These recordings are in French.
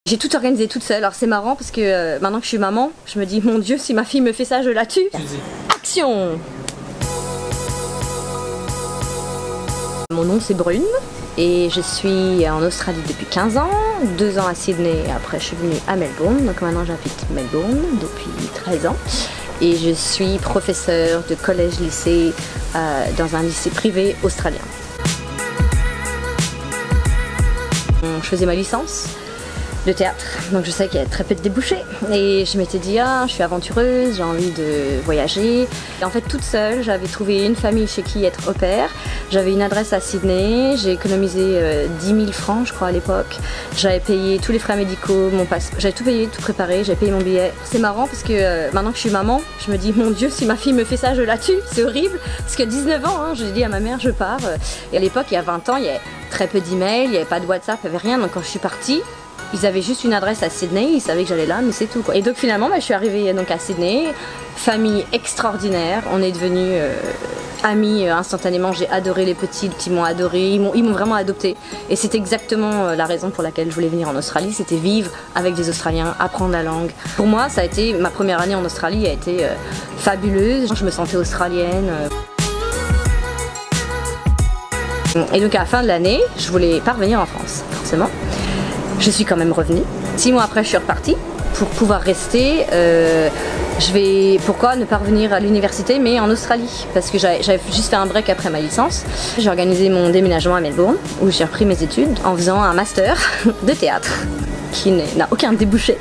J'ai tout organisé toute seule. Alors c'est marrant parce que maintenant que je suis maman, je me dis mon Dieu, si ma fille me fait ça, je la tue. Action! Mon nom c'est Brune et je suis en Australie depuis 15 ans, 2 ans à Sydney et après je suis venue à Melbourne. Donc maintenant j'habite Melbourne depuis 13 ans et je suis professeure de collège-lycée dans un lycée privé australien. Je faisais ma licence de théâtre, donc je sais qu'il y a très peu de débouchés et je m'étais dit ah je suis aventureuse, j'ai envie de voyager et en fait toute seule j'avais trouvé une famille chez qui être au pair, j'avais une adresse à Sydney, j'ai économisé 10 000 francs je crois à l'époque, j'avais payé tous les frais médicaux, mon passeport, j'avais tout payé, tout préparé, j'avais payé mon billet. C'est marrant parce que maintenant que je suis maman, je me dis mon Dieu si ma fille me fait ça je la tue, c'est horrible parce que 19 ans hein, j'ai dit à ma mère je pars et à l'époque il y a 20 ans il y avait très peu d'emails, il n'y avait pas de WhatsApp, il n'y avait rien donc quand je suis partie ils avaient juste une adresse à Sydney, ils savaient que j'allais là, mais c'est tout quoi. Et donc finalement, je suis arrivée donc à Sydney, famille extraordinaire, on est devenus amis instantanément, j'ai adoré les petits, ils m'ont adoré, ils m'ont vraiment adoptée. Et c'est exactement la raison pour laquelle je voulais venir en Australie, c'était vivre avec des Australiens, apprendre la langue. Pour moi, ça a été, ma première année en Australie a été fabuleuse, je me sentais australienne. Et donc à la fin de l'année, je voulais pas revenir en France, forcément. Je suis quand même revenue. 6 mois après, je suis repartie pour pouvoir rester. Pourquoi ne pas revenir à l'université, mais en Australie? Parce que j'avais juste fait un break après ma licence. J'ai organisé mon déménagement à Melbourne, où j'ai repris mes études en faisant un master de théâtre, qui n'a aucun débouché.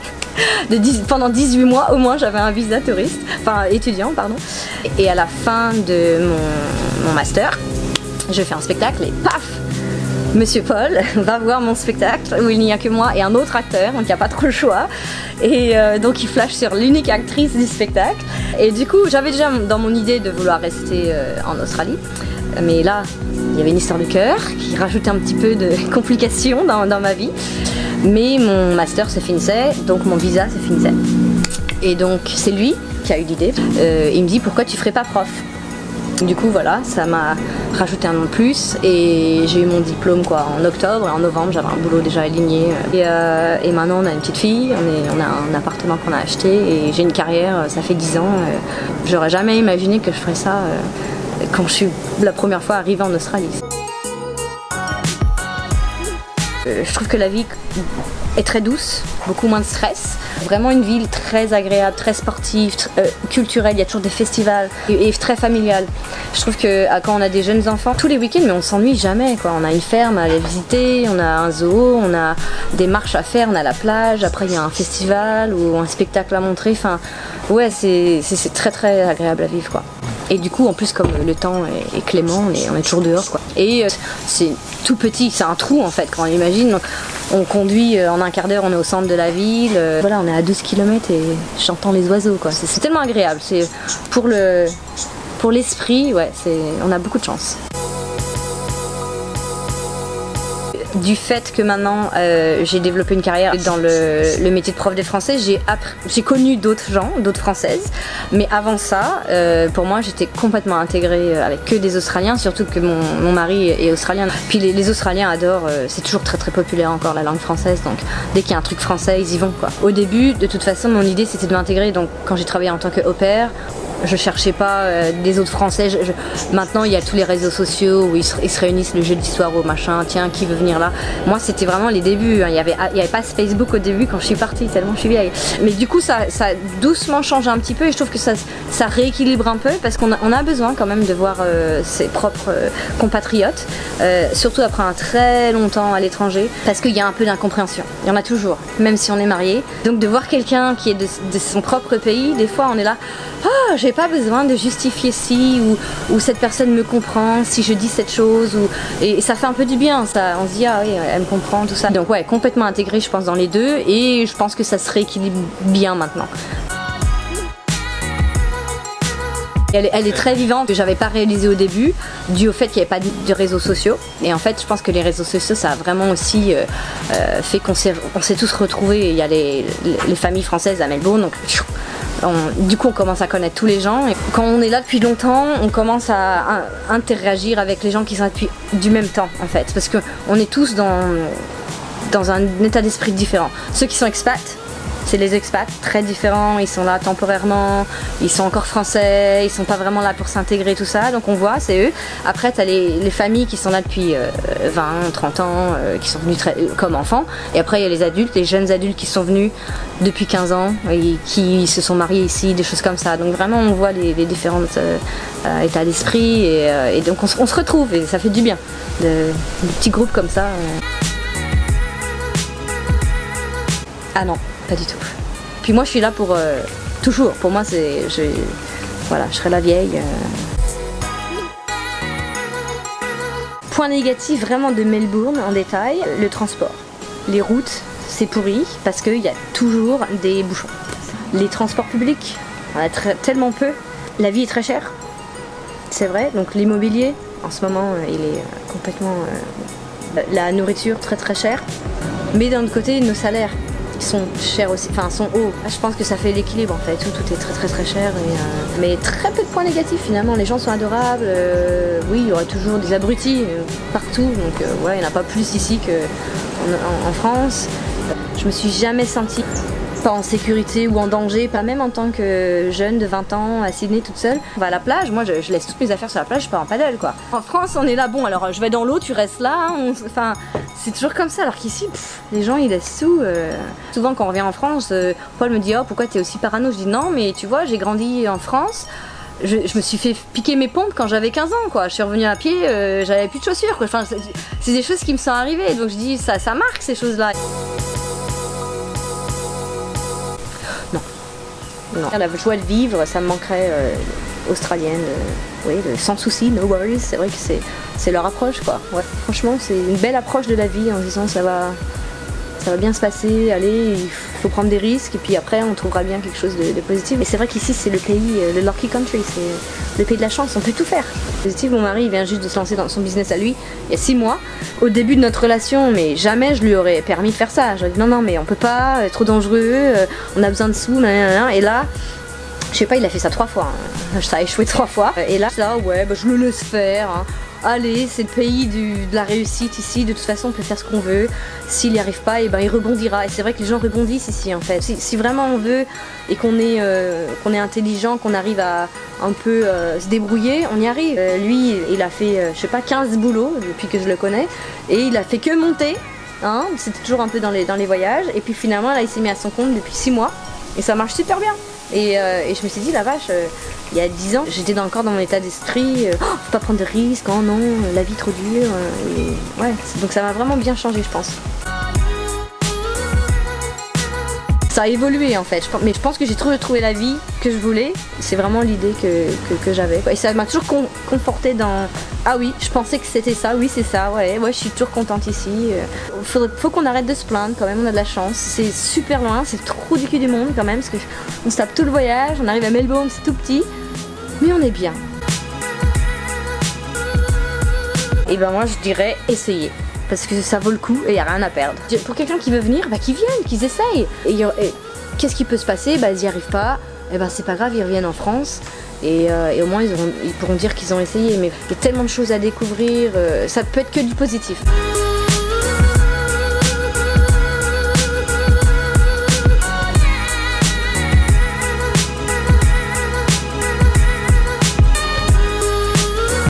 Pendant 18 mois, au moins, j'avais un visa touriste, enfin étudiant, pardon. Et à la fin de mon master, je fais un spectacle et paf! Monsieur Paul va voir mon spectacle où il n'y a que moi et un autre acteur, donc il n'y a pas trop le choix. Et donc il flash sur l'unique actrice du spectacle. Et du coup, j'avais déjà dans mon idée de vouloir rester en Australie. Mais là, il y avait une histoire de cœur qui rajoutait un petit peu de complications dans ma vie. Mais mon master se finissait, donc mon visa se finissait. Et donc c'est lui qui a eu l'idée. Il me dit pourquoi tu ferais pas prof? Du coup voilà, ça m'a rajouté un an de plus et j'ai eu mon diplôme quoi en octobre et en novembre j'avais un boulot déjà aligné et maintenant on a une petite fille, on a un appartement qu'on a acheté et j'ai une carrière, ça fait 10 ans, j'aurais jamais imaginé que je ferais ça quand je suis la première fois arrivée en Australie. Je trouve que la vie est très douce, beaucoup moins de stress. Vraiment une ville très agréable, très sportive, culturelle, il y a toujours des festivals et très familiale. Je trouve que quand on a des jeunes enfants, tous les week-ends, mais on s'ennuie jamais quoi. On a une ferme à aller visiter, on a un zoo, on a des marches à faire, on a la plage, après il y a un festival ou un spectacle à montrer. Enfin, ouais, c'est très très agréable à vivre quoi. Et du coup, en plus, comme le temps est clément, on est toujours dehors quoi. Et c'est tout petit, c'est un trou en fait quand on imagine. Donc, on conduit en un quart d'heure, on est au centre de la ville. Voilà, on est à 12 km et j'entends les oiseaux quoi. C'est tellement agréable. C'est pour l'esprit, ouais, on a beaucoup de chance. Du fait que maintenant j'ai développé une carrière dans le métier de prof de français, j'ai connu d'autres gens, d'autres françaises, mais avant ça, pour moi j'étais complètement intégrée avec que des Australiens, surtout que mon mari est australien. Puis les Australiens adorent, c'est toujours très très populaire encore la langue française, donc dès qu'il y a un truc français, ils y vont quoi. Au début, de toute façon, mon idée c'était de m'intégrer, donc quand j'ai travaillé en tant que au pair, je cherchais pas des autres français. Maintenant il y a tous les réseaux sociaux où ils se réunissent le jeudi soir au machin, tiens qui veut venir là. Moi c'était vraiment les débuts, hein. Il y avait pas ce Facebook au début quand je suis partie, tellement je suis vieille. Mais du coup ça doucement change un petit peu et je trouve que ça rééquilibre un peu parce qu'on a besoin quand même de voir ses propres compatriotes, surtout après un très long temps à l'étranger, parce qu'il y a un peu d'incompréhension. Il y en a toujours, même si on est marié. Donc de voir quelqu'un qui est de son propre pays, des fois on est là, ah, j'ai pas besoin de justifier si ou cette personne me comprend si je dis cette chose et ça fait un peu du bien, ça, on se dit ah oui elle me comprend tout ça. Donc ouais, complètement intégrée je pense dans les deux et je pense que ça se rééquilibre bien maintenant. Elle est très vivante, que j'avais pas réalisé au début, dû au fait qu'il n'y avait pas de réseaux sociaux. Et en fait, je pense que les réseaux sociaux, ça a vraiment aussi fait qu'on s'est tous retrouvés. Il y a les familles françaises à Melbourne, donc du coup on commence à connaître tous les gens. Et quand on est là depuis longtemps, on commence à interagir avec les gens qui sont là depuis du même temps en fait. Parce qu'on est tous dans un état d'esprit différent. Ceux qui sont expats, c'est les expats, très différents, ils sont là temporairement, ils sont encore français, ils sont pas vraiment là pour s'intégrer, tout ça, donc on voit, c'est eux. Après, tu as les familles qui sont là depuis 20, 30 ans, qui sont venus comme enfants, et après il y a les adultes, les jeunes adultes qui sont venus depuis 15 ans, et qui se sont mariés ici, des choses comme ça. Donc vraiment, on voit les différents états d'esprit, et donc on se retrouve, et ça fait du bien, des petits groupes comme ça. Ah non, pas du tout. Puis moi je suis là pour toujours. Pour moi voilà, je serai la vieille. Point négatif vraiment de Melbourne en détail, le transport. Les routes, c'est pourri parce qu'il y a toujours des bouchons. Les transports publics, on a tellement peu. La vie est très chère, c'est vrai. Donc l'immobilier, en ce moment, il est complètement... la nourriture très très chère. Mais d'un autre côté, nos salaires, ils sont chers aussi, enfin sont hauts. Je pense que ça fait l'équilibre en fait, tout est très très très cher, mais très peu de points négatifs finalement. Les gens sont adorables, oui il y aura toujours des abrutis partout, donc ouais, il n'y en a pas plus ici qu'en France. Je me suis jamais sentie pas en sécurité ou en danger, pas même en tant que jeune de 20 ans à Sydney toute seule. On va à la plage, moi je laisse toutes mes affaires sur la plage, je pars en paddle quoi. En France on est là, bon alors je vais dans l'eau, tu restes là, enfin c'est toujours comme ça, alors qu'ici les gens ils laissent tout. Souvent quand on revient en France, Paul me dit oh pourquoi t'es aussi parano, je dis non mais tu vois j'ai grandi en France. Je me suis fait piquer mes pompes quand j'avais 15 ans quoi. Je suis revenue à pied, j'avais plus de chaussures quoi. Enfin, c'est des choses qui me sont arrivées, donc je dis ça marque ces choses là. Non. La joie de vivre, ça me manquerait australienne, oui, sans souci, no worries, c'est vrai que c'est leur approche quoi. Ouais. Franchement c'est une belle approche de la vie en disant ça va bien se passer, allez, il faut prendre des risques et puis après on trouvera bien quelque chose de positif. Et c'est vrai qu'ici c'est le pays, le lucky country, c'est le pays de la chance, on peut tout faire. Positif, mon mari il vient juste de se lancer dans son business à lui il y a 6 mois. Au début de notre relation, mais jamais je lui aurais permis de faire ça. J'aurais dit non mais on peut pas, trop dangereux, on a besoin de sous, nanana. Et là, je sais pas, il a fait ça 3 fois, hein. Ça a échoué 3 fois. Et là, ouais, bah, je le laisse faire. Hein. Allez, c'est le pays de la réussite ici, de toute façon on peut faire ce qu'on veut. S'il n'y arrive pas, et ben, il rebondira. Et c'est vrai que les gens rebondissent ici en fait. Si vraiment on veut et qu'on est intelligent, qu'on arrive à un peu se débrouiller, on y arrive. Lui, il a fait, je sais pas, 15 boulots depuis que je le connais. Et il a fait que monter. Hein. C'était toujours un peu dans les voyages. Et puis finalement, là, il s'est mis à son compte depuis 6 mois. Et ça marche super bien. Et je me suis dit, la vache, il y a 10 ans, j'étais encore dans mon état d'esprit, faut pas prendre de risques, oh non, la vie trop dure. Ouais, donc ça m'a vraiment bien changé, je pense. Ça a évolué en fait, mais je pense que j'ai trouvé la vie que je voulais. C'est vraiment l'idée que j'avais. Et ça m'a toujours conforté dans ah oui, je pensais que c'était ça, oui c'est ça, ouais, je suis toujours contente ici. Faut qu'on arrête de se plaindre quand même, on a de la chance. C'est super loin, c'est trop du cul du monde quand même, parce qu'on se tape tout le voyage, on arrive à Melbourne, c'est tout petit, mais on est bien. Et ben moi je dirais essayer. Parce que ça vaut le coup et il n'y a rien à perdre. Pour quelqu'un qui veut venir, bah qu'ils viennent, qu'ils essayent. Et qu'est-ce qui peut se passer? Bah ils n'y arrivent pas, et ben c'est pas grave, ils reviennent en France. Et au moins ils pourront dire qu'ils ont essayé. Mais il y a tellement de choses à découvrir, ça peut être que du positif.